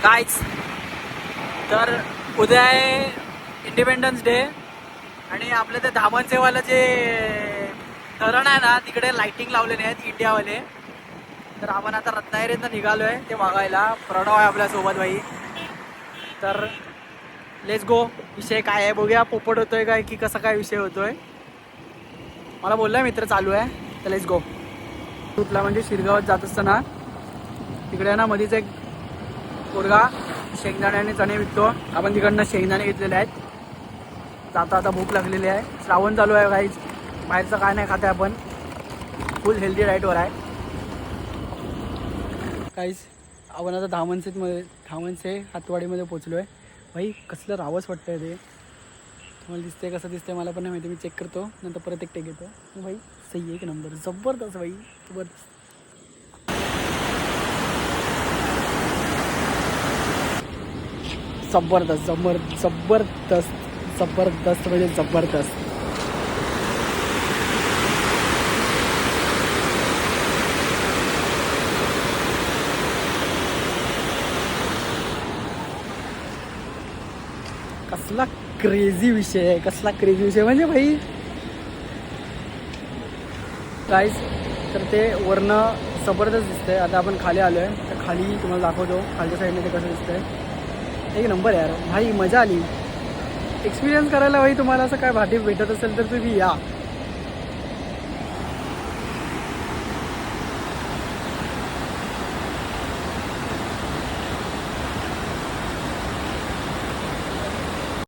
कायच तर उद्या आहे इंडिपेंडन्स डे आणि आपल्या ते धामणचेवालं जे धरण आहे ना तिकडे लाइटिंग लावलेले आहेत इंडियावाले. तर आपण आता रत्नागिरीतनं निघालो आहे ते बघायला. प्रणव आहे आपल्यासोबत भाई. तर लेट्स गो. विषय काय आहे बघूया, पोपट होतोय काय की कसा काय विषय होतोय. मला बोललाय मित्र चालू आहे. तर लेट्स गो. कुठला म्हणजे शिरगावात जात असताना तिकडे ना मध्येच एक पोरगा शेंगदाणे आणि चणे विकतो. आपण तिकडनं शेंगदाणे घेतलेले आहेत. जाता आता भूक लागलेली आहे. श्रावण चालू आहे काहीच बाहेरचं काय नाही खाते आपण. फुल हेल्दी डाएटवर आहे काहीच. आपण आता धामणचे हातवाडीमध्ये पोचलो आहे. भाई कसलं रावस वाटतंय ते. तुम्हाला दिसतंय कसं दिसतंय मला पण नाही माहिती. मी चेक करतो नंतर परत एक टेक घेतो. भाई सही एक नंबर जबरदस्त भाई जबरदस्त. जबरदस्त जबरदस्त जबरदस्त म्हणजे जबरदस्त. कसला क्रेझी विषय आहे. कसला क्रेझी विषय म्हणजे भाई गाईज. तर ते वरनं जबरदस्त दिसतंय. आता आपण खाली आलो आहे तर खाली तुम्हाला दाखवतो खालच्या साईडने ते कसं दिसतंय. एक नंबर यार भाई मजा आली. एक्सपिरियन्स करायला भाई तुम्हाला असं काय भाटी भेटत असेल तर तुम्ही या.